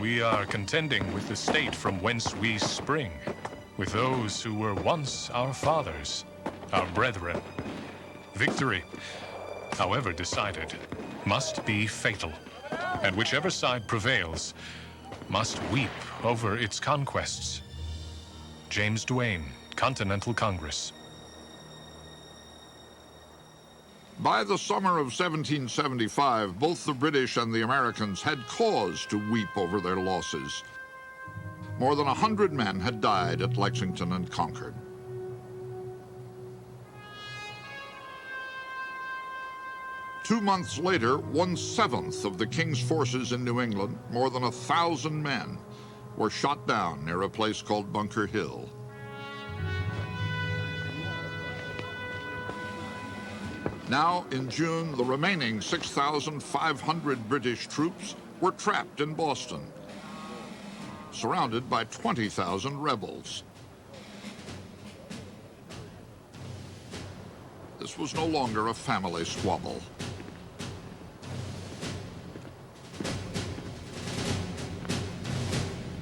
we are contending with the state from whence we spring, with those who were once our fathers, our brethren. Victory, however decided, must be fatal, and whichever side prevails must weep over its conquests. James Duane, Continental Congress. By the summer of 1775, both the British and the Americans had cause to weep over their losses. More than 100 men had died at Lexington and Concord. Two months later, 1/7 of the King's forces in New England, more than 1,000 men, were shot down near a place called Bunker Hill. Now, in June, the remaining 6,500 British troops were trapped in Boston, surrounded by 20,000 rebels. This was no longer a family squabble.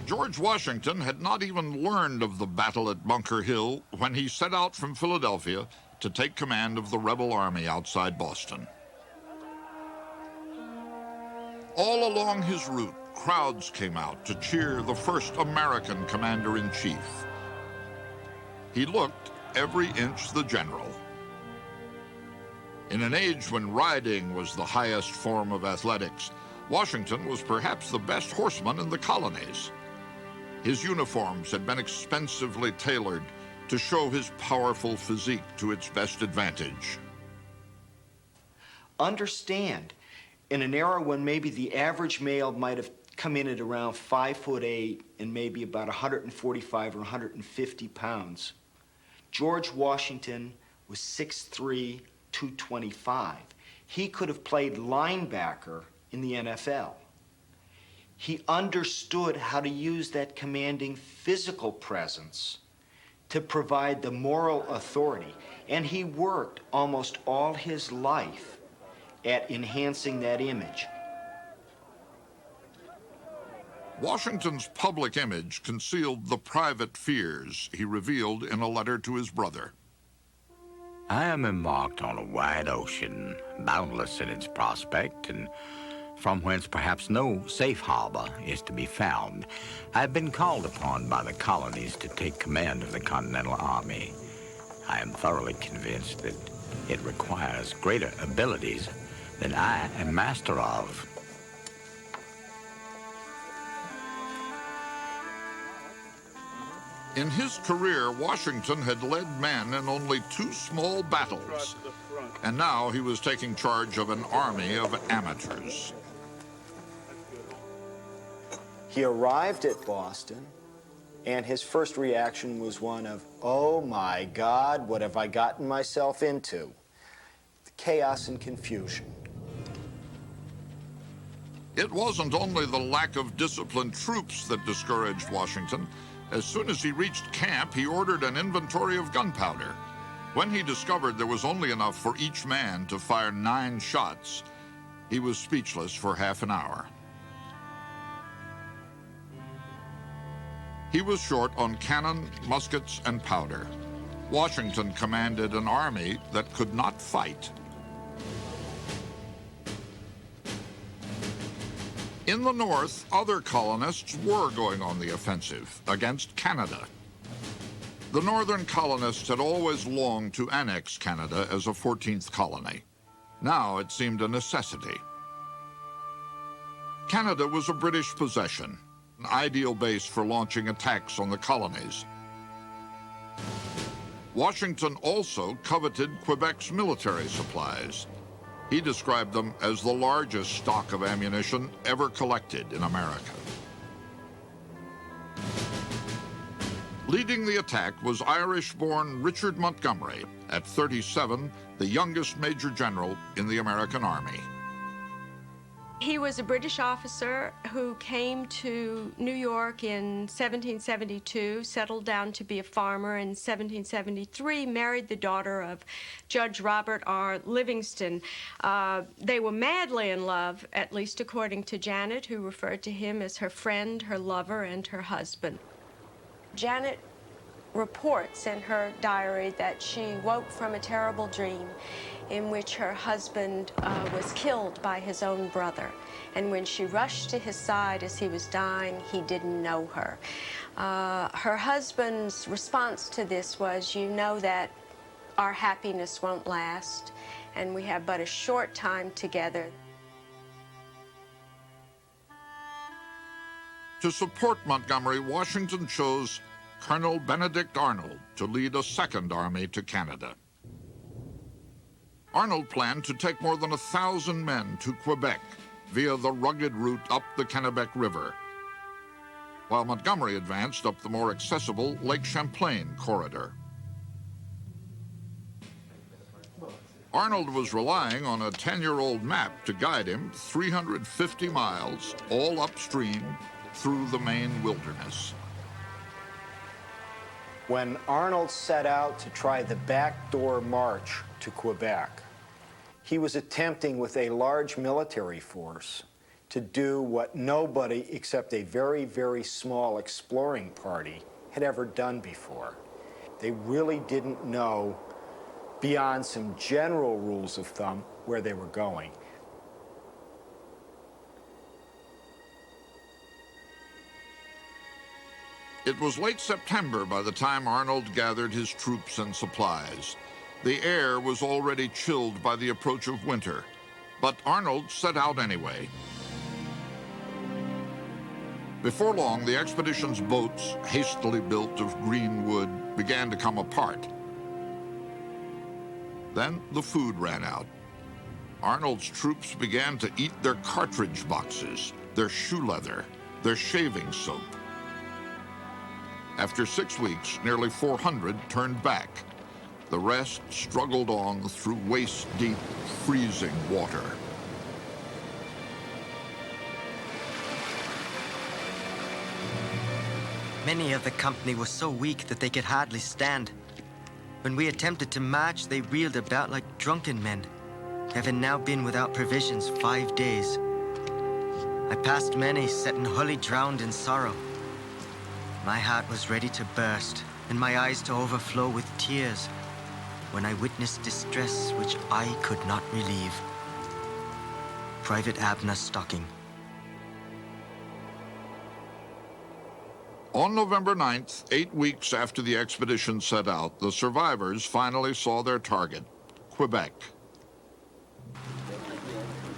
George Washington had not even learned of the battle at Bunker Hill when he set out from Philadelphia to take command of the rebel army outside Boston. All along his route, crowds came out to cheer the first American commander-in-chief. He looked every inch the general. In an age when riding was the highest form of athletics, Washington was perhaps the best horseman in the colonies. His uniforms had been expensively tailored to show his powerful physique to its best advantage. Understand, in an era when maybe the average male might have come in at around 5'8" and maybe about 145 or 150 pounds, George Washington was 6'3", 225. He could have played linebacker in the NFL. He understood how to use that commanding physical presence to provide the moral authority, and he worked almost all his life at enhancing that image. Washington's public image concealed the private fears he revealed in a letter to his brother. I am embarked on a wide ocean, boundless in its prospect, and from whence perhaps no safe harbor is to be found. I have been called upon by the colonies to take command of the Continental Army. I am thoroughly convinced that it requires greater abilities than I am master of. In his career, Washington had led men in only 2 small battles, and now he was taking charge of an army of amateurs. He arrived at Boston, and his first reaction was one of, oh my God, what have I gotten myself into? Chaos and confusion. It wasn't only the lack of disciplined troops that discouraged Washington. As soon as he reached camp, he ordered an inventory of gunpowder. When he discovered there was only enough for each man to fire 9 shots, he was speechless for half an hour. He was short on cannon, muskets, and powder. Washington commanded an army that could not fight. In the North, other colonists were going on the offensive against Canada. The Northern colonists had always longed to annex Canada as a 14th colony. Now it seemed a necessity. Canada was a British possession, an ideal base for launching attacks on the colonies. Washington also coveted Quebec's military supplies. He described them as the largest stock of ammunition ever collected in America. Leading the attack was Irish-born Richard Montgomery, at 37, the youngest major general in the American Army. He was a British officer who came to New York in 1772, settled down to be a farmer in 1773, married the daughter of Judge Robert R. Livingston. They were madly in love, at least according to Janet, who referred to him as her friend, her lover, and her husband. Janet reports in her diary that she woke from a terrible dream in which her husband was killed by his own brother. And when she rushed to his side as he was dying, he didn't know her. Her husband's response to this was, "You know that our happiness won't last, and we have but a short time together." To support Montgomery, Washington chose Colonel Benedict Arnold to lead a second army to Canada. Arnold planned to take more than 1,000 men to Quebec via the rugged route up the Kennebec River, while Montgomery advanced up the more accessible Lake Champlain corridor. Arnold was relying on a 10-year-old map to guide him 350 miles, all upstream, through the Maine wilderness. When Arnold set out to try the backdoor march to Quebec, he was attempting with a large military force to do what nobody except a very, very small exploring party had ever done before. They really didn't know, beyond some general rules of thumb, where they were going. It was late September by the time Arnold gathered his troops and supplies. The air was already chilled by the approach of winter, but Arnold set out anyway. Before long, the expedition's boats, hastily built of green wood, began to come apart. Then the food ran out. Arnold's troops began to eat their cartridge boxes, their shoe leather, their shaving soap. After 6 weeks, nearly 400 turned back. The rest struggled on through waist-deep, freezing water. Many of the company were so weak that they could hardly stand. When we attempted to march, they reeled about like drunken men, having now been without provisions 5 days. I passed many sitting wholly drowned in sorrow. My heart was ready to burst, and my eyes to overflow with tears when I witnessed distress which I could not relieve. Private Abner Stocking. On November 9th, 8 weeks after the expedition set out, the survivors finally saw their target, Quebec.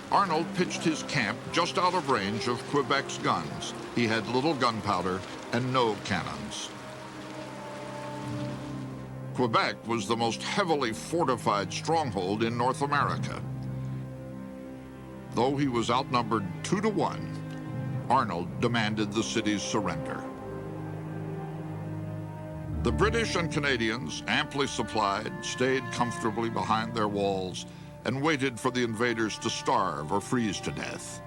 Arnold pitched his camp just out of range of Quebec's guns. He had little gunpowder and no cannons. Quebec was the most heavily fortified stronghold in North America. Though he was outnumbered 2 to 1, Arnold demanded the city's surrender. The British and Canadians, amply supplied, stayed comfortably behind their walls and waited for the invaders to starve or freeze to death.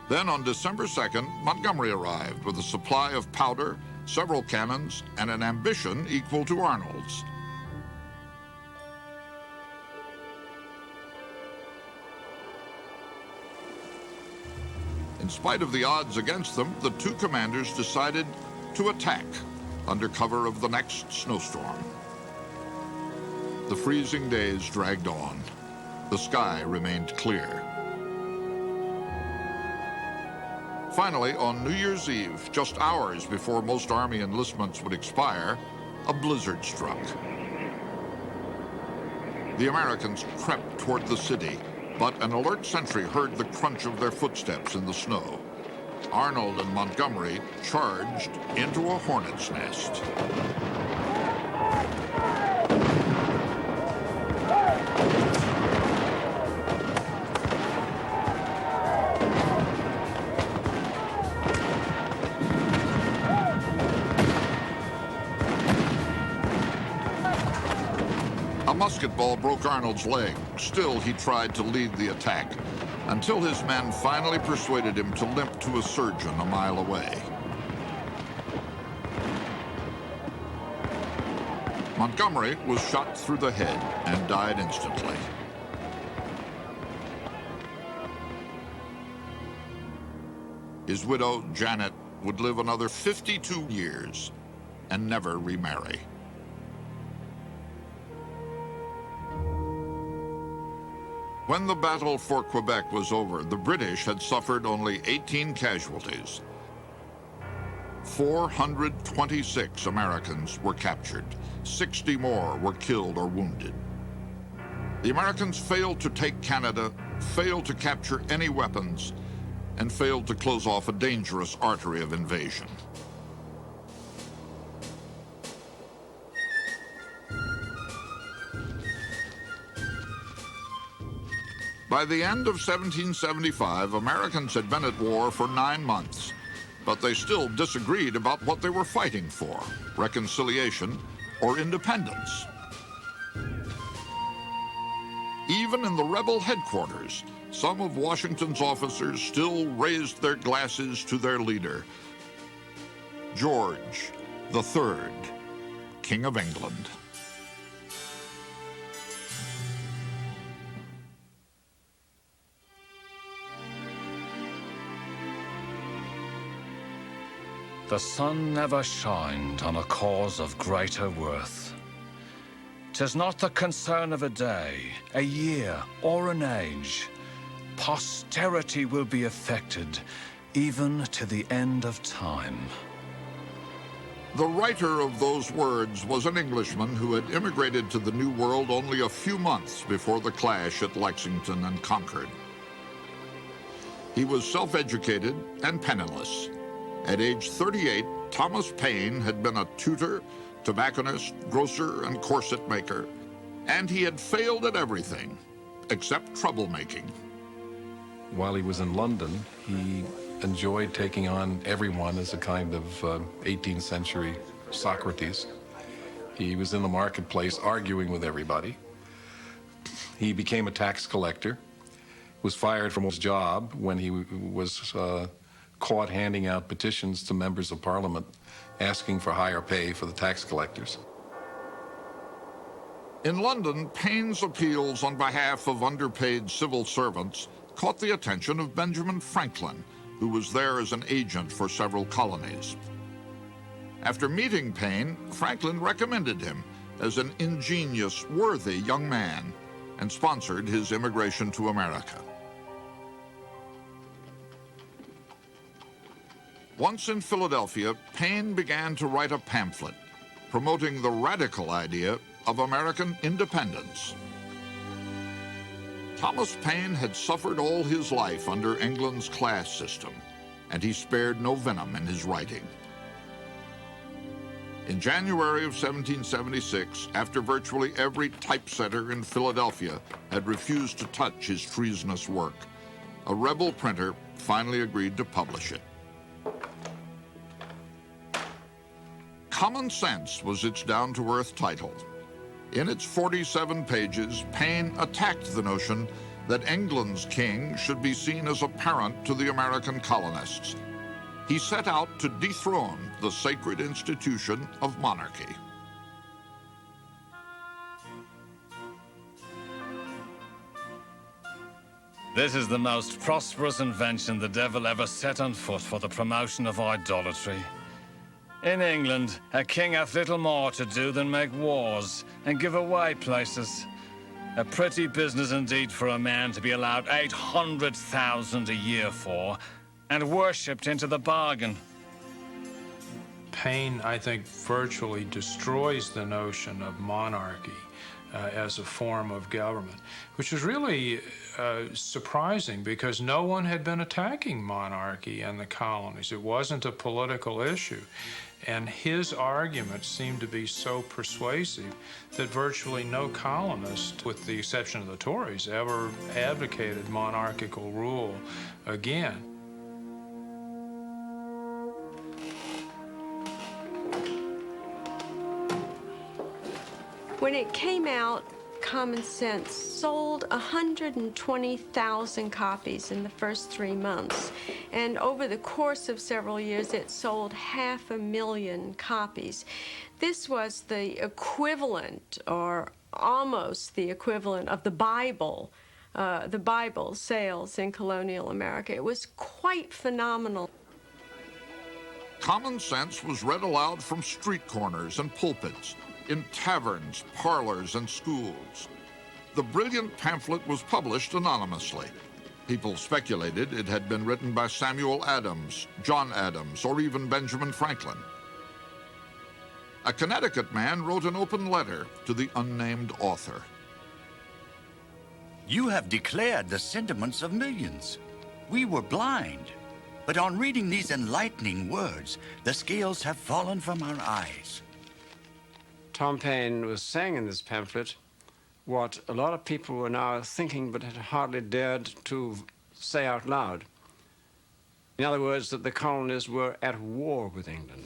Then on December 2nd, Montgomery arrived with a supply of powder, several cannons, and an ambition equal to Arnold's. In spite of the odds against them, the two commanders decided to attack under cover of the next snowstorm. The freezing days dragged on. The sky remained clear. Finally, on New Year's Eve, just hours before most Army enlistments would expire, a blizzard struck. The Americans crept toward the city, but an alert sentry heard the crunch of their footsteps in the snow. Arnold and Montgomery charged into a hornet's nest. A musket ball broke Arnold's leg. Still, he tried to lead the attack, until his men finally persuaded him to limp to a surgeon a mile away. Montgomery was shot through the head and died instantly. His widow, Janet, would live another 52 years and never remarry. When the battle for Quebec was over, the British had suffered only 18 casualties. 426 Americans were captured. 60 more were killed or wounded. The Americans failed to take Canada, failed to capture any weapons, and failed to close off a dangerous artery of invasion. By the end of 1775, Americans had been at war for 9 months, but they still disagreed about what they were fighting for, reconciliation or independence. Even in the rebel headquarters, some of Washington's officers still raised their glasses to their leader, George III, King of England. The sun never shined on a cause of greater worth. 'Tis not the concern of a day, a year, or an age. Posterity will be affected, even to the end of time. The writer of those words was an Englishman who had immigrated to the New World only a few months before the clash at Lexington and Concord. He was self-educated and penniless. At age 38, Thomas Paine had been a tutor, tobacconist, grocer, and corset maker, and he had failed at everything except troublemaking. While he was in London, he enjoyed taking on everyone as a kind of 18th century Socrates. He was in the marketplace arguing with everybody. He became a tax collector, was fired from his job when he was caught handing out petitions to members of Parliament asking for higher pay for the tax collectors. In London, Paine's appeals on behalf of underpaid civil servants caught the attention of Benjamin Franklin, who was there as an agent for several colonies. After meeting Paine, Franklin recommended him as an ingenious, worthy young man and sponsored his immigration to America. Once in Philadelphia, Paine began to write a pamphlet promoting the radical idea of American independence. Thomas Paine had suffered all his life under England's class system, and he spared no venom in his writing. In January of 1776, after virtually every typesetter in Philadelphia had refused to touch his treasonous work, a rebel printer finally agreed to publish it. Common Sense was its down-to-earth title. In its 47 pages, Paine attacked the notion that England's king should be seen as a parent to the American colonists. He set out to dethrone the sacred institution of monarchy. This is the most prosperous invention the devil ever set on foot for the promotion of idolatry. In England, a king hath little more to do than make wars and give away places. A pretty business indeed for a man to be allowed 800,000 a year for, and worshipped into the bargain. Paine, I think, virtually destroys the notion of monarchy as a form of government, which is really surprising because no one had been attacking monarchy in the colonies. It wasn't a political issue. And his arguments seemed to be so persuasive that virtually no colonist, with the exception of the Tories, ever advocated monarchical rule again. When it came out Common Sense sold 120,000 copies in the first 3 months. And over the course of several years, it sold 500,000 copies. This was the equivalent, or almost the equivalent, of the Bible sales in colonial America. It was quite phenomenal. Common Sense was read aloud from street corners and pulpits, in taverns, parlors, and schools. The brilliant pamphlet was published anonymously. People speculated it had been written by Samuel Adams, John Adams, or even Benjamin Franklin. A Connecticut man wrote an open letter to the unnamed author. You have declared the sentiments of millions. We were blind, but on reading these enlightening words, the scales have fallen from our eyes. Tom Paine was saying in this pamphlet what a lot of people were now thinking but had hardly dared to say out loud. In other words, that the colonies were at war with England.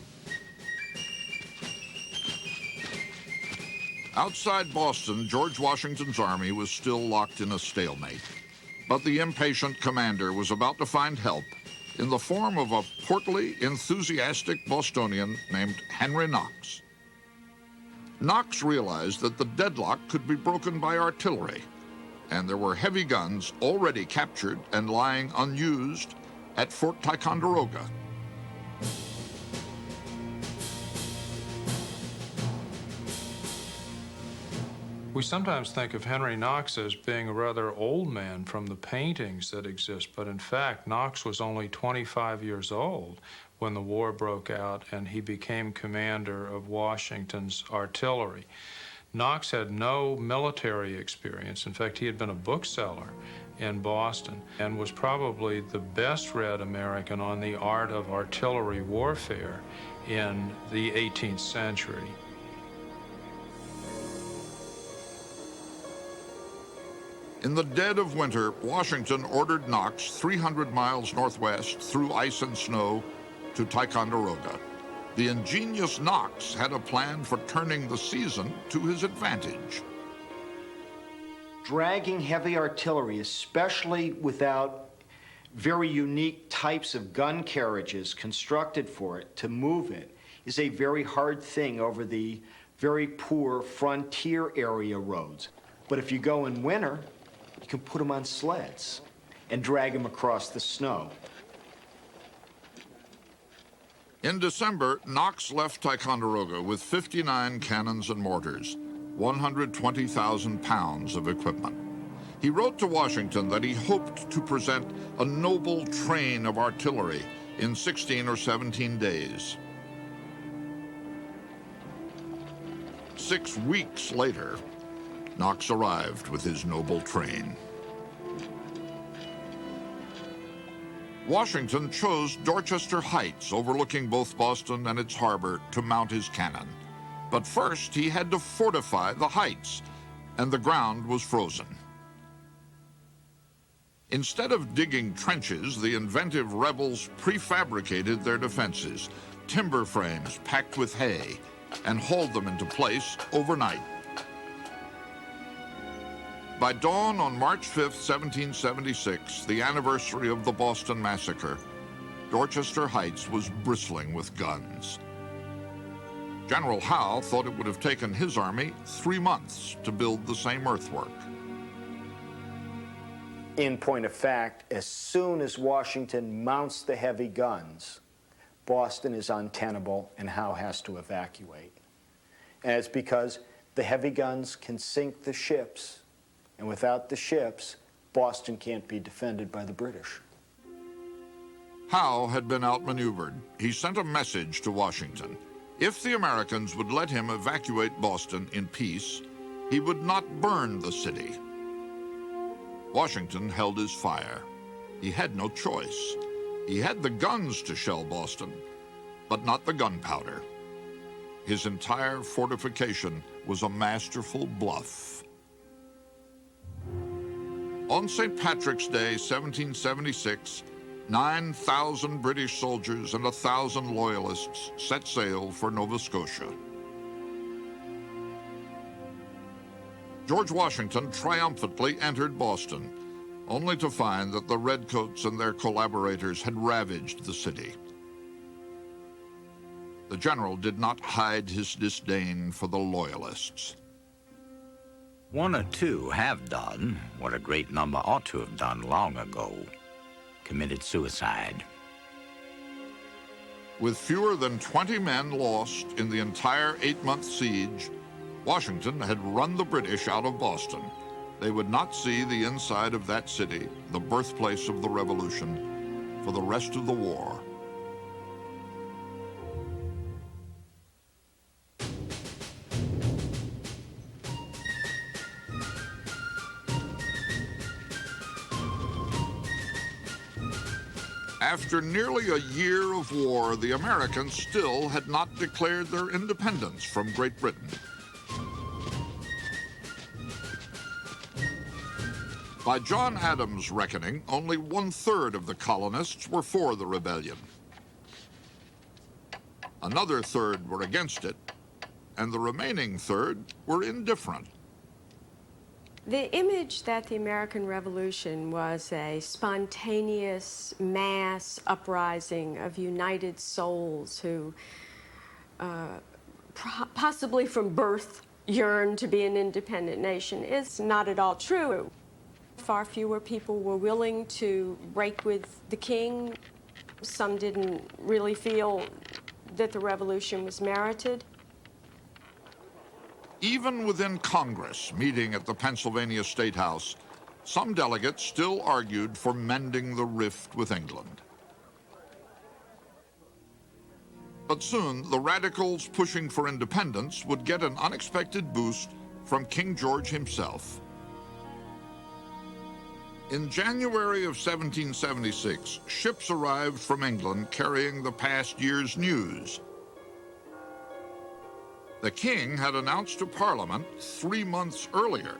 Outside Boston, George Washington's army was still locked in a stalemate. But the impatient commander was about to find help in the form of a portly, enthusiastic Bostonian named Henry Knox. Knox realized that the deadlock could be broken by artillery, and there were heavy guns already captured and lying unused at Fort Ticonderoga. We sometimes think of Henry Knox as being a rather old man from the paintings that exist, but in fact, Knox was only 25 years old when the war broke out and he became commander of Washington's artillery. Knox had no military experience. In fact, he had been a bookseller in Boston and was probably the best-read American on the art of artillery warfare in the 18th century. In the dead of winter, Washington ordered Knox 300 miles northwest through ice and snow to Ticonderoga. The ingenious Knox had a plan for turning the season to his advantage. Dragging heavy artillery, especially without very unique types of gun carriages constructed for it to move it, is a very hard thing over the very poor frontier area roads. But if you go in winter, you can put them on sleds and drag them across the snow. In December, Knox left Ticonderoga with 59 cannons and mortars, 120,000 pounds of equipment. He wrote to Washington that he hoped to present a noble train of artillery in 16 or 17 days. 6 weeks later, Knox arrived with his noble train. Washington chose Dorchester Heights, overlooking both Boston and its harbor, to mount his cannon. But first, he had to fortify the heights, and the ground was frozen. Instead of digging trenches, the inventive rebels prefabricated their defenses, timber frames packed with hay, and hauled them into place overnight. By dawn on March 5, 1776, the anniversary of the Boston Massacre, Dorchester Heights was bristling with guns. General Howe thought it would have taken his army 3 months to build the same earthwork. In point of fact, as soon as Washington mounts the heavy guns, Boston is untenable and Howe has to evacuate. And it's because the heavy guns can sink the ships, and without the ships, Boston can't be defended by the British. Howe had been outmaneuvered. He sent a message to Washington. If the Americans would let him evacuate Boston in peace, he would not burn the city. Washington held his fire. He had no choice. He had the guns to shell Boston, but not the gunpowder. His entire fortification was a masterful bluff. On St. Patrick's Day, 1776, 9,000 British soldiers and 1,000 loyalists set sail for Nova Scotia. George Washington triumphantly entered Boston, only to find that the Redcoats and their collaborators had ravaged the city. The general did not hide his disdain for the Loyalists. One or two have done what a great number ought to have done long ago, committed suicide. With fewer than 20 men lost in the entire 8-month siege, Washington had run the British out of Boston. They would not see the inside of that city, the birthplace of the Revolution, for the rest of the war. After nearly a year of war, the Americans still had not declared their independence from Great Britain. By John Adams' reckoning, only 1/3 of the colonists were for the rebellion. Another third were against it, and the remaining third were indifferent. The image that the American Revolution was a spontaneous mass uprising of united souls who possibly from birth yearned to be an independent nation is not at all true. Far fewer people were willing to break with the king. Some didn't really feel that the revolution was merited. Even within Congress, meeting at the Pennsylvania State House, some delegates still argued for mending the rift with England. But soon, the radicals pushing for independence would get an unexpected boost from King George himself. In January of 1776, ships arrived from England carrying the past year's news. The king had announced to Parliament 3 months earlier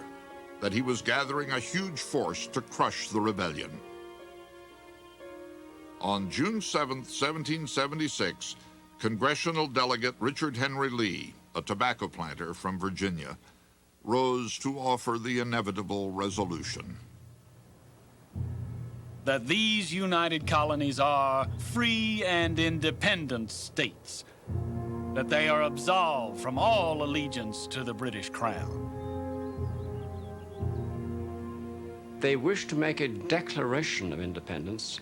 that he was gathering a huge force to crush the rebellion. On June 7, 1776, Congressional Delegate Richard Henry Lee, a tobacco planter from Virginia, rose to offer the inevitable resolution. That these united colonies are free and independent states, that they are absolved from all allegiance to the British Crown. They wish to make a declaration of independence,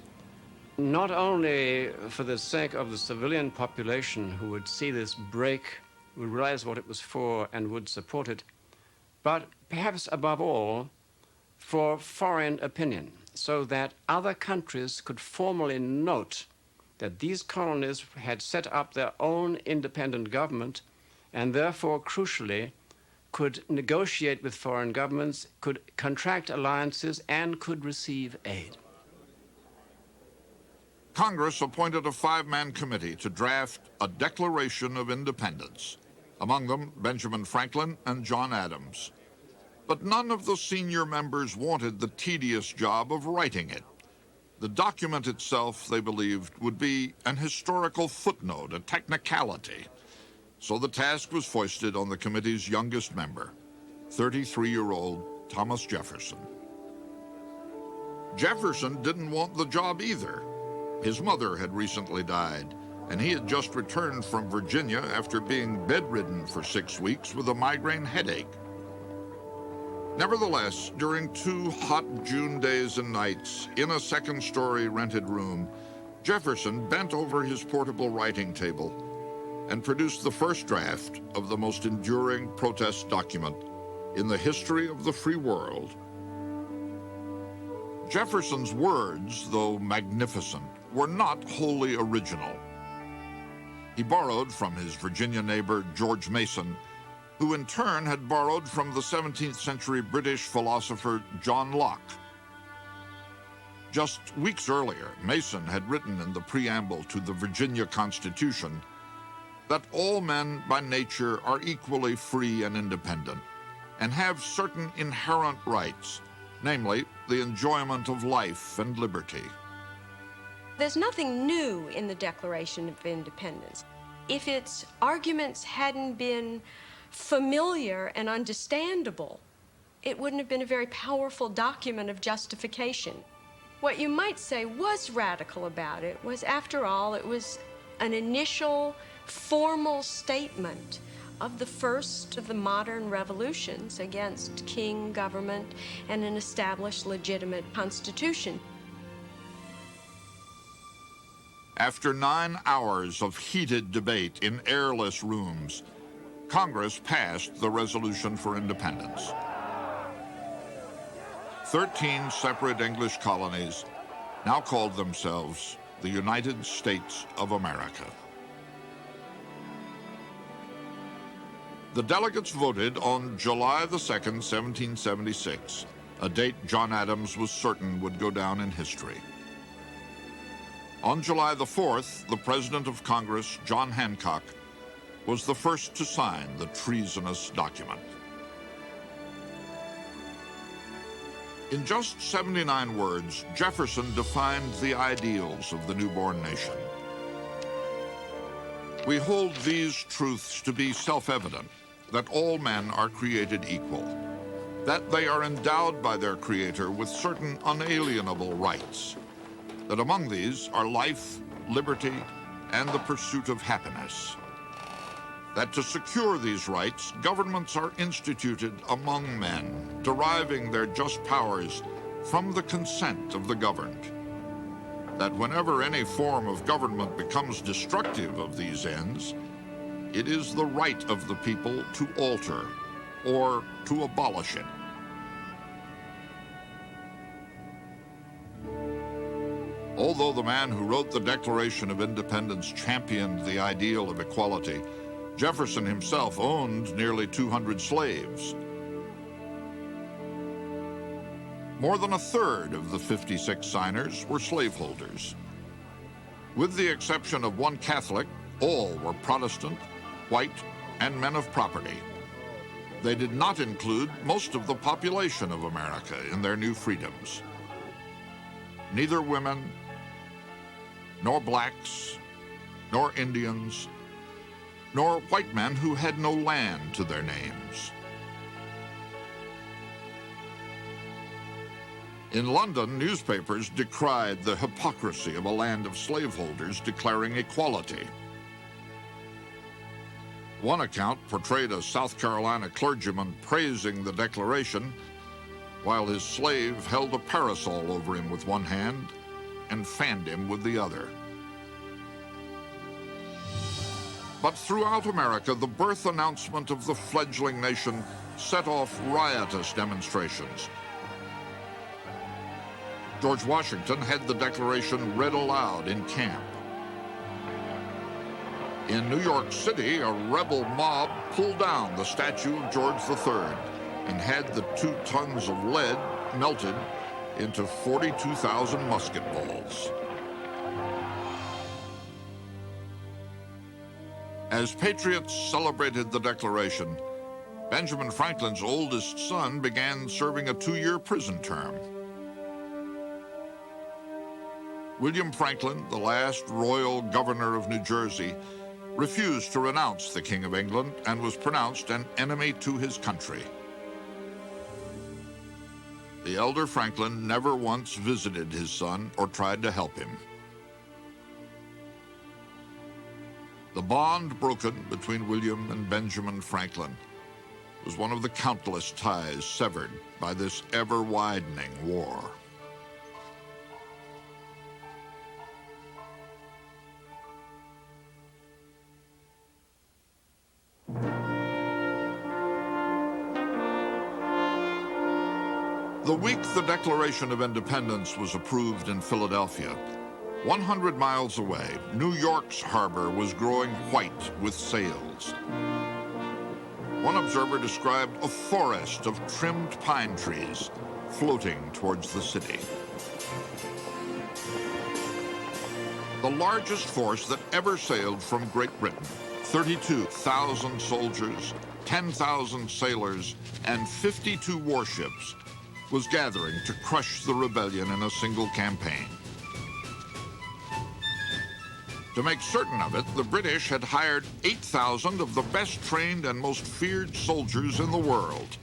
not only for the sake of the civilian population who would see this break, would realize what it was for and would support it, but perhaps above all, for foreign opinion, so that other countries could formally note that these colonies had set up their own independent government and therefore, crucially, could negotiate with foreign governments, could contract alliances, and could receive aid. Congress appointed a 5-man committee to draft a Declaration of Independence, among them Benjamin Franklin and John Adams. But none of the senior members wanted the tedious job of writing it. The document itself, they believed, would be an historical footnote, a technicality. So the task was foisted on the committee's youngest member, 33-year-old Thomas Jefferson. Jefferson didn't want the job either. His mother had recently died, and he had just returned from Virginia after being bedridden for 6 weeks with a migraine headache. Nevertheless, during 2 hot June days and nights, in a second-story rented room, Jefferson bent over his portable writing table and produced the first draft of the most enduring protest document in the history of the free world. Jefferson's words, though magnificent, were not wholly original. He borrowed from his Virginia neighbor, George Mason, who in turn had borrowed from the 17th century British philosopher John Locke. Just weeks earlier, Mason had written in the preamble to the Virginia Constitution that all men by nature are equally free and independent and have certain inherent rights, namely the enjoyment of life and liberty. There's nothing new in the Declaration of Independence. If its arguments hadn't been familiar and understandable it wouldn't have been a very powerful document of justification. What you might say was radical about it was, after all, it was an initial formal statement of the first of the modern revolutions against king, government, and an established legitimate constitution. After 9 hours of heated debate in airless rooms, Congress passed the Resolution for Independence. 13 separate English colonies now called themselves the United States of America. The delegates voted on July the 2nd, 1776, a date John Adams was certain would go down in history. On July the 4th, the President of Congress, John Hancock, was the first to sign the treasonous document. In just 79 words, Jefferson defined the ideals of the newborn nation. We hold these truths to be self-evident, that all men are created equal, that they are endowed by their Creator with certain unalienable rights, that among these are life, liberty, and the pursuit of happiness, that to secure these rights, governments are instituted among men, deriving their just powers from the consent of the governed, that whenever any form of government becomes destructive of these ends, it is the right of the people to alter or to abolish it. Although the man who wrote the Declaration of Independence championed the ideal of equality, Jefferson himself owned nearly 200 slaves. More than a third of the 56 signers were slaveholders. With the exception of one Catholic, all were Protestant, white, and men of property. They did not include most of the population of America in their new freedoms. Neither women, nor blacks, nor Indians, nor white men who had no land to their names. In London, newspapers decried the hypocrisy of a land of slaveholders declaring equality. One account portrayed a South Carolina clergyman praising the Declaration while his slave held a parasol over him with one hand and fanned him with the other. But throughout America, the birth announcement of the fledgling nation set off riotous demonstrations. George Washington had the Declaration read aloud in camp. In New York City, a rebel mob pulled down the statue of George III and had the 2 tons of lead melted into 42,000 musket balls. As patriots celebrated the Declaration, Benjamin Franklin's oldest son began serving a 2-year prison term. William Franklin, the last royal governor of New Jersey, refused to renounce the King of England and was pronounced an enemy to his country. The elder Franklin never once visited his son or tried to help him. The bond broken between William and Benjamin Franklin was one of the countless ties severed by this ever-widening war. The week the Declaration of Independence was approved in Philadelphia, 100 miles away, New York's harbor was growing white with sails. One observer described a forest of trimmed pine trees floating towards the city. The largest force that ever sailed from Great Britain, 32,000 soldiers, 10,000 sailors, and 52 warships, was gathering to crush the rebellion in a single campaign. To make certain of it, the British had hired 8,000 of the best trained and most feared soldiers in the world.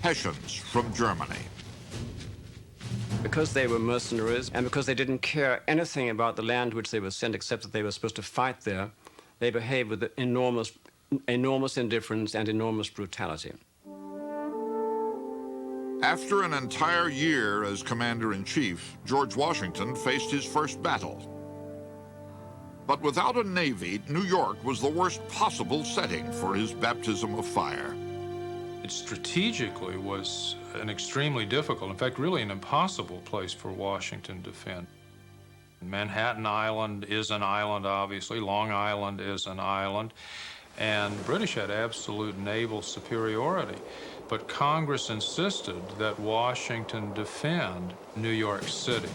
Hessians from Germany. Because they were mercenaries and because they didn't care anything about the land which they were sent except that they were supposed to fight there, they behaved with enormous indifference and enormous brutality. After an entire year as commander-in-chief, George Washington faced his first battle. But without a navy, New York was the worst possible setting for his baptism of fire. It strategically was an extremely difficult, in fact, really an impossible place for Washington to defend. Manhattan Island is an island, obviously. Long Island is an island. And the British had absolute naval superiority. But Congress insisted that Washington defend New York City.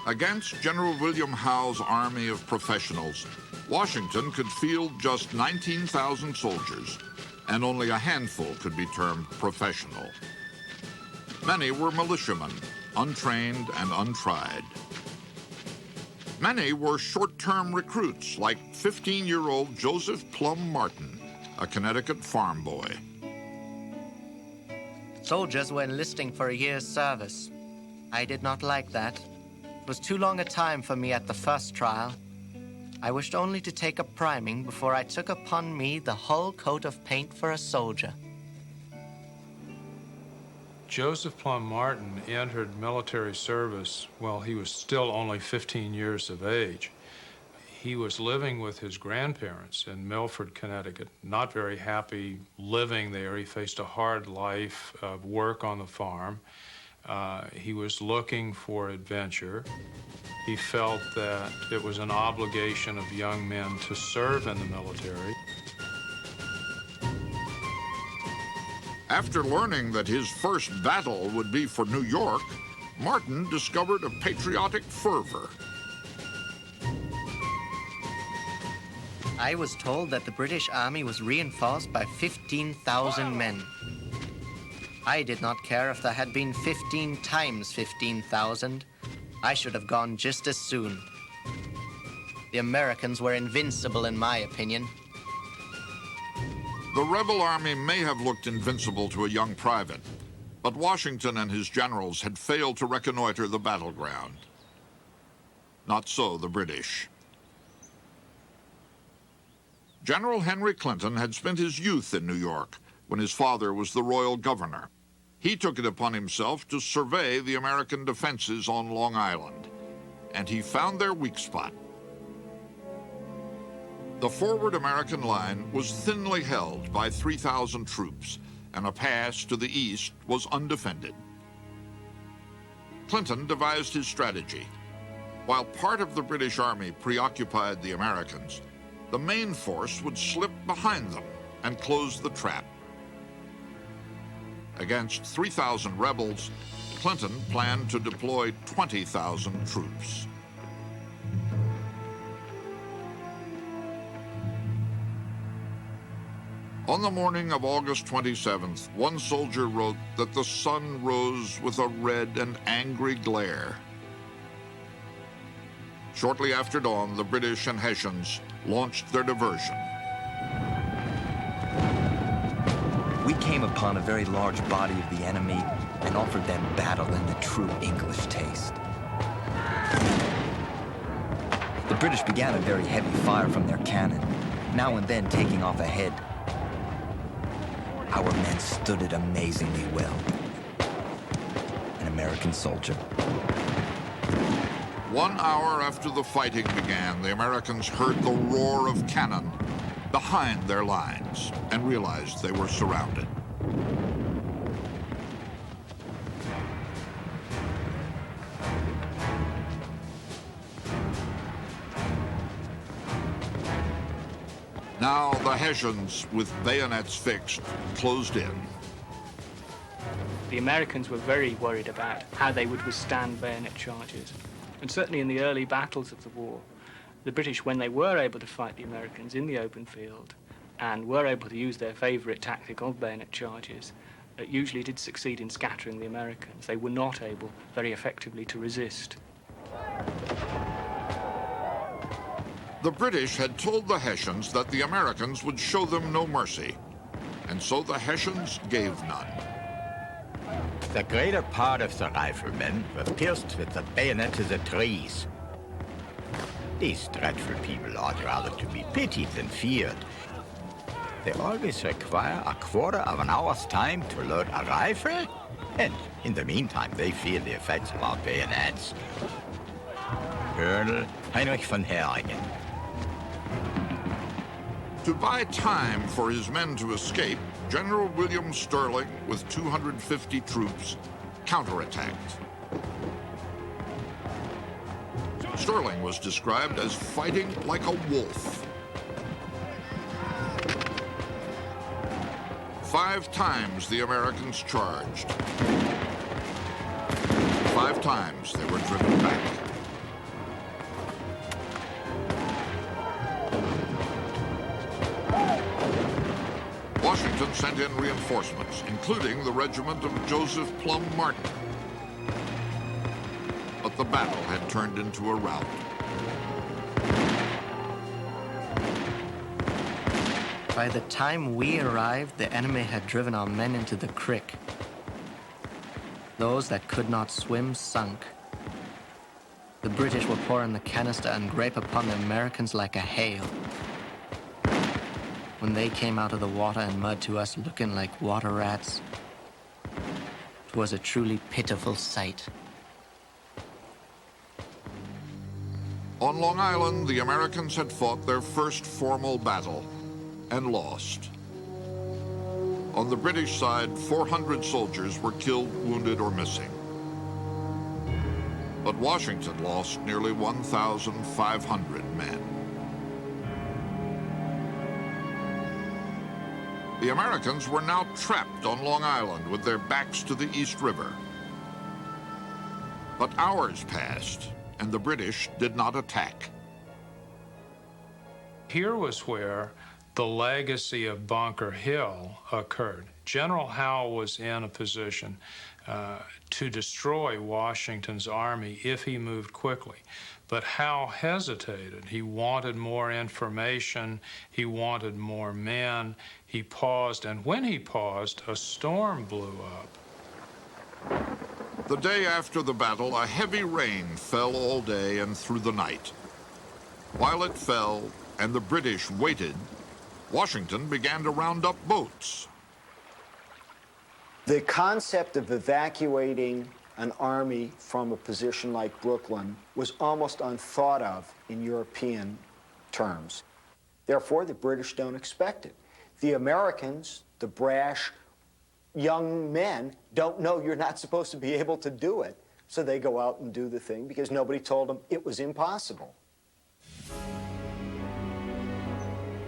Against General William Howe's army of professionals, Washington could field just 19,000 soldiers, and only a handful could be termed professional. Many were militiamen, untrained and untried. Many were short-term recruits, like 15-year-old Joseph Plum Martin, a Connecticut farm boy. Soldiers were enlisting for a year's service. I did not like that. It was too long a time for me at the first trial. I wished only to take a priming before I took upon me the whole coat of paint for a soldier. Joseph Plum Martin entered military service while he was still only 15 years of age. He was living with his grandparents in Milford, Connecticut, not very happy living there. He faced a hard life of work on the farm. He was looking for adventure. He felt that it was an obligation of young men to serve in the military. After learning that his first battle would be for New York, Martin discovered a patriotic fervor. I was told that the British Army was reinforced by 15,000 men. I did not care if there had been 15 times 15,000. I should have gone just as soon. The Americans were invincible, in my opinion. The rebel army may have looked invincible to a young private, but Washington and his generals had failed to reconnoiter the battleground. Not so the British. General Henry Clinton had spent his youth in New York when his father was the royal governor. He took it upon himself to survey the American defenses on Long Island, and he found their weak spot. The forward American line was thinly held by 3,000 troops, and a pass to the east was undefended. Clinton devised his strategy. While part of the British Army preoccupied the Americans, the main force would slip behind them and close the trap. Against 3,000 rebels, Clinton planned to deploy 20,000 troops. On the morning of August 27th, one soldier wrote that the sun rose with a red and angry glare. Shortly after dawn, the British and Hessians launched their diversion. We came upon a very large body of the enemy and offered them battle in the true English taste. The British began a very heavy fire from their cannon, now and then taking off a head. Our men stood it amazingly well. An American soldier. 1 hour after the fighting began, the Americans heard the roar of cannon behind their lines and realized they were surrounded. Now the Hessians, with bayonets fixed, closed in. The Americans were very worried about how they would withstand bayonet charges. And certainly in the early battles of the war, the British, when they were able to fight the Americans in the open field and were able to use their favorite tactic of bayonet charges, usually did succeed in scattering the Americans. They were not able very effectively to resist. The British had told the Hessians that the Americans would show them no mercy, and so the Hessians gave none. The greater part of the riflemen were pierced with the bayonet of the trees. These dreadful people ought rather to be pitied than feared. They always require a quarter of an hour's time to load a rifle, and in the meantime they feel the effects of our bayonets. Colonel Heinrich von Heringen. To buy time for his men to escape, General William Sterling, with 250 troops, counterattacked. Sterling was described as fighting like a wolf. 5 times the Americans charged. 5 times they were driven back. Washington sent in reinforcements, including the regiment of Joseph Plum Martin. But the battle had turned into a rout. By the time we arrived, the enemy had driven our men into the creek. Those that could not swim sunk. The British were pouring the canister and grape upon the Americans like a hail. When they came out of the water and mud to us looking like water rats, it was a truly pitiful sight. On Long Island, the Americans had fought their first formal battle and lost. On the British side, 400 soldiers were killed, wounded, or missing. But Washington lost nearly 1,500 men. The Americans were now trapped on Long Island with their backs to the East River. But hours passed, and the British did not attack. Here was where the legacy of Bunker Hill occurred. General Howe was in a position to destroy Washington's army if he moved quickly. But Howe hesitated. He wanted more information. He wanted more men. He paused, and when he paused, a storm blew up. The day after the battle, a heavy rain fell all day and through the night. While it fell and the British waited, Washington began to round up boats. The concept of evacuating an army from a position like Brooklyn was almost unthought of in European terms. Therefore, the British don't expect it. The Americans, the brash young men, don't know you're not supposed to be able to do it. So they go out and do the thing because nobody told them it was impossible.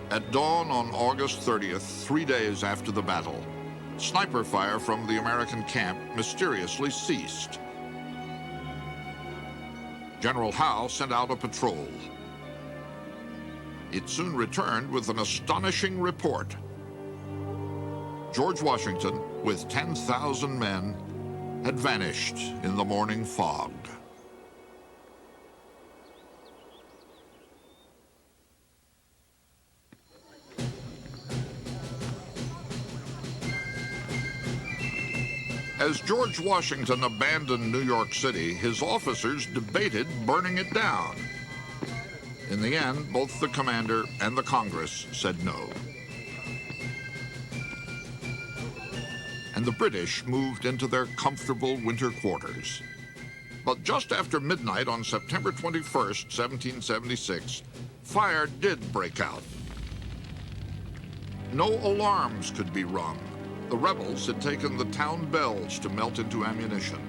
At dawn on August 30th, 3 days after the battle, sniper fire from the American camp mysteriously ceased. General Howe sent out a patrol. It soon returned with an astonishing report. George Washington, with 10,000 men, had vanished in the morning fog. As George Washington abandoned New York City, his officers debated burning it down. In the end, both the commander and the Congress said no. And the British moved into their comfortable winter quarters. But just after midnight on September 21st, 1776, fire did break out. No alarms could be rung. The rebels had taken the town bells to melt into ammunition.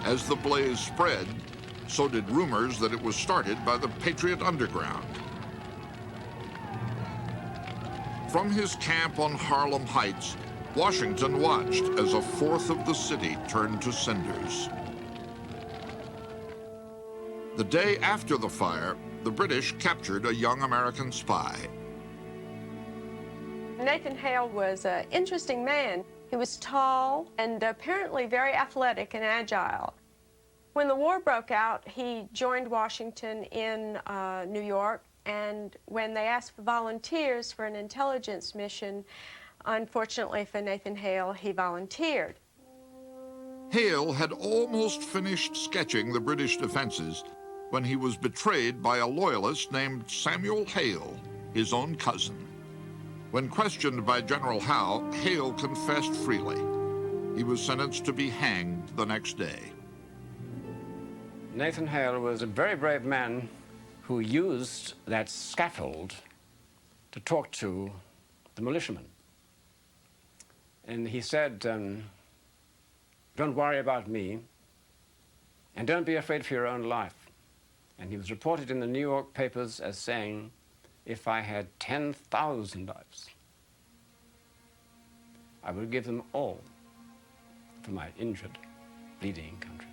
As the blaze spread, so did rumors that it was started by the Patriot Underground. From his camp on Harlem Heights, Washington watched as a fourth of the city turned to cinders. The day after the fire, the British captured a young American spy. Nathan Hale was an interesting man. He was tall and apparently very athletic and agile. When the war broke out, he joined Washington in New York, and when they asked for volunteers for an intelligence mission, unfortunately for Nathan Hale, he volunteered. Hale had almost finished sketching the British defenses when he was betrayed by a loyalist named Samuel Hale, his own cousin. When questioned by General Howe, Hale confessed freely. He was sentenced to be hanged the next day. Nathan Hale was a very brave man who used that scaffold to talk to the militiamen. And he said, don't worry about me, and don't be afraid for your own life. And he was reported in the New York papers as saying, if I had 10,000 lives, I would give them all for my injured, bleeding country.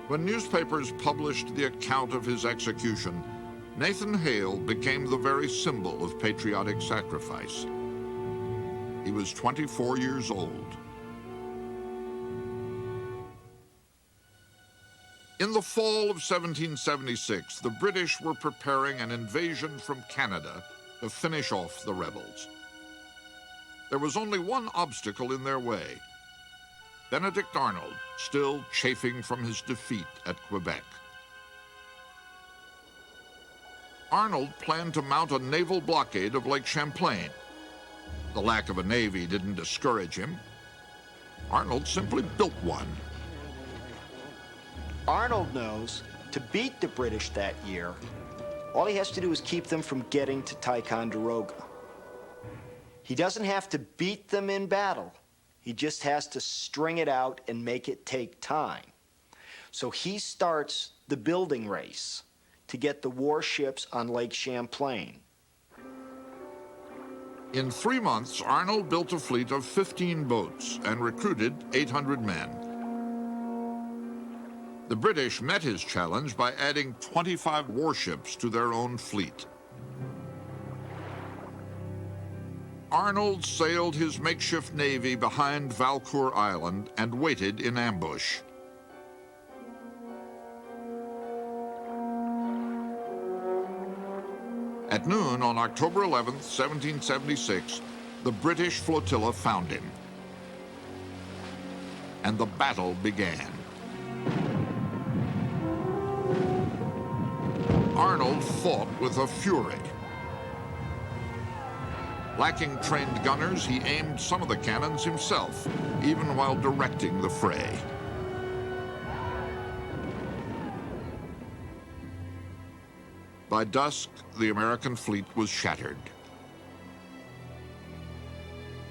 When newspapers published the account of his execution, Nathan Hale became the very symbol of patriotic sacrifice. He was 24 years old. In the fall of 1776, the British were preparing an invasion from Canada to finish off the rebels. There was only one obstacle in their way: Benedict Arnold, still chafing from his defeat at Quebec. Arnold planned to mount a naval blockade of Lake Champlain. The lack of a navy didn't discourage him. Arnold simply built one. Arnold knows to beat the British that year, all he has to do is keep them from getting to Ticonderoga. He doesn't have to beat them in battle. He just has to string it out and make it take time. So he starts the building race to get the warships on Lake Champlain. In 3 months, Arnold built a fleet of 15 boats and recruited 800 men. The British met his challenge by adding 25 warships to their own fleet. Arnold sailed his makeshift navy behind Valcour Island and waited in ambush. At noon on October 11th, 1776, the British flotilla found him. And the battle began. Arnold fought with a fury. Lacking trained gunners, he aimed some of the cannons himself, even while directing the fray. By dusk, the American fleet was shattered.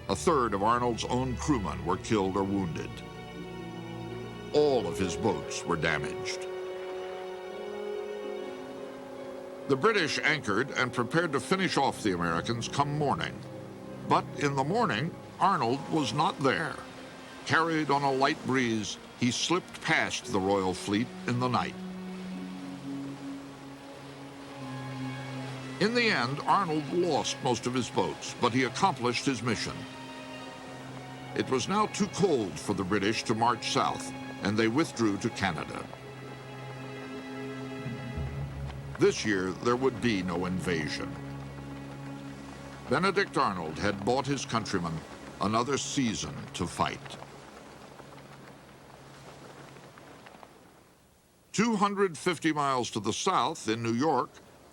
A third of Arnold's own crewmen were killed or wounded. All of his boats were damaged. The British anchored and prepared to finish off the Americans come morning. But in the morning, Arnold was not there. Carried on a light breeze, he slipped past the Royal Fleet in the night. In the end, Arnold lost most of his boats, but he accomplished his mission. It was now too cold for the British to march south, and they withdrew to Canada. This year, there would be no invasion. Benedict Arnold had bought his countrymen another season to fight. 250 miles to the south in New York,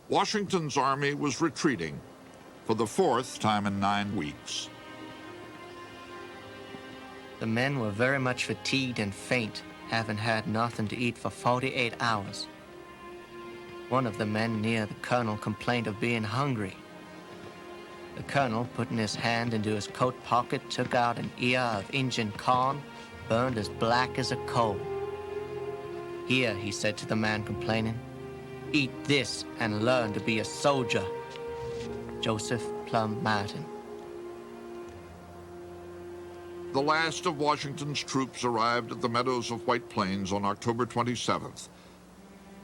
Washington's army was retreating for the fourth time in 9 weeks. The men were very much fatigued and faint, having had nothing to eat for 48 hours. One of the men near the colonel complained of being hungry. The colonel, putting his hand into his coat pocket, took out an ear of Injun corn, burned as black as a coal. "Here," he said to the man complaining, "eat this and learn to be a soldier." Joseph Plum Martin. The last of Washington's troops arrived at the meadows of White Plains on October 27th.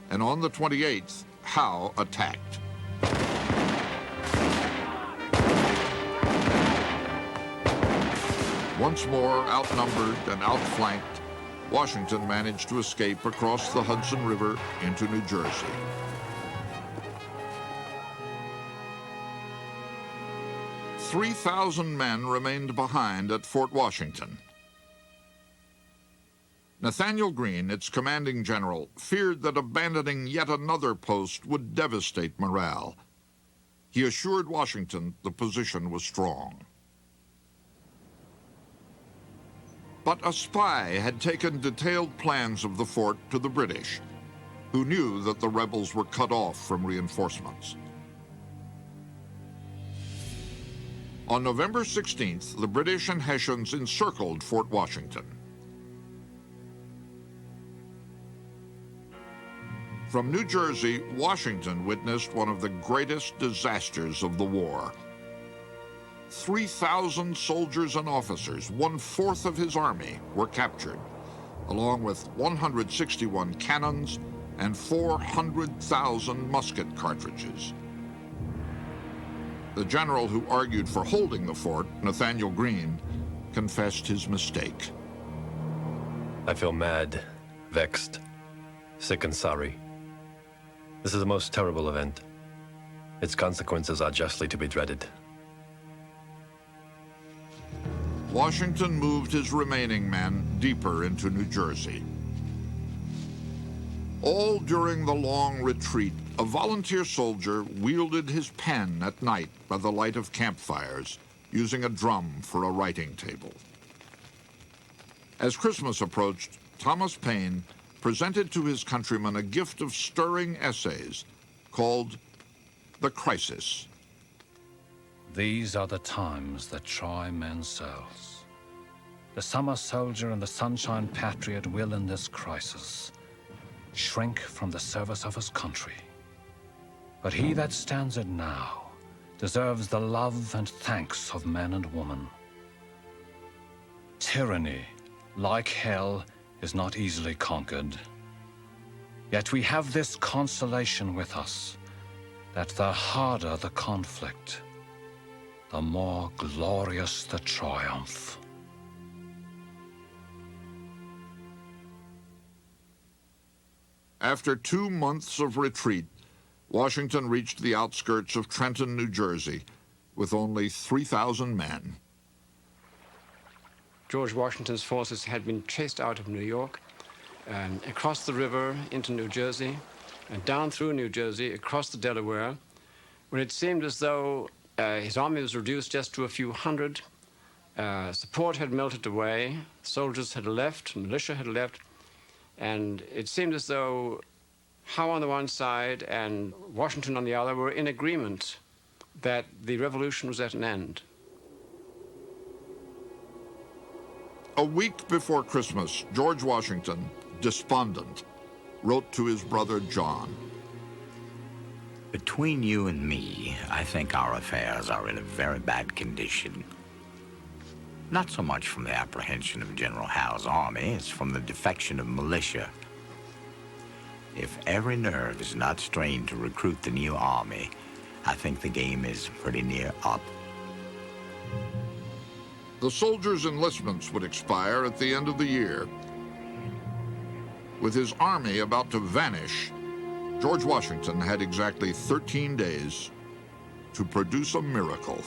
And on the 28th, Howe attacked. Once more outnumbered and outflanked, Washington managed to escape across the Hudson River into New Jersey. "3,000 men remained behind at Fort Washington. Nathaniel Greene, its commanding general, feared that abandoning yet another post would devastate morale. He assured Washington the position was strong. But a spy had taken detailed plans of the fort to the British, who knew that the rebels were cut off from reinforcements. On November 16th, the British and Hessians encircled Fort Washington. From New Jersey, Washington witnessed one of the greatest disasters of the war. 3,000 soldiers and officers, 1/4 of his army, were captured, along with 161 cannons and 400,000 musket cartridges. The general who argued for holding the fort, Nathaniel Greene, confessed his mistake. I feel mad, vexed, sick and sorry. This is a most terrible event. Its consequences are justly to be dreaded. Washington moved his remaining men deeper into New Jersey. All during the long retreat, a volunteer soldier wielded his pen at night by the light of campfires, using a drum for a writing table. As Christmas approached, Thomas Paine presented to his countrymen a gift of stirring essays called The Crisis. These are the times that try men's souls. The summer soldier and the sunshine patriot will, in this crisis, shrink from the service of his country. But he that stands it now deserves the love and thanks of men and women. Tyranny, like hell, is not easily conquered. Yet we have this consolation with us, that the harder the conflict, the more glorious the triumph. After 2 months of retreat, Washington reached the outskirts of Trenton, New Jersey, with only 3,000 men. George Washington's forces had been chased out of New York, across the river into New Jersey, and down through New Jersey, across the Delaware, when it seemed as though his army was reduced just to a few hundred. Support had melted away, soldiers had left, militia had left, and it seemed as though Howe on the one side and Washington on the other were in agreement that the revolution was at an end. A week before Christmas, George Washington, despondent, wrote to his brother John. Between you and me, I think our affairs are in a very bad condition. Not so much from the apprehension of General Howe's army as from the defection of militia. If every nerve is not strained to recruit the new army, I think the game is pretty near up. The soldiers' enlistments would expire at the end of the year. With his army about to vanish, George Washington had exactly 13 days to produce a miracle.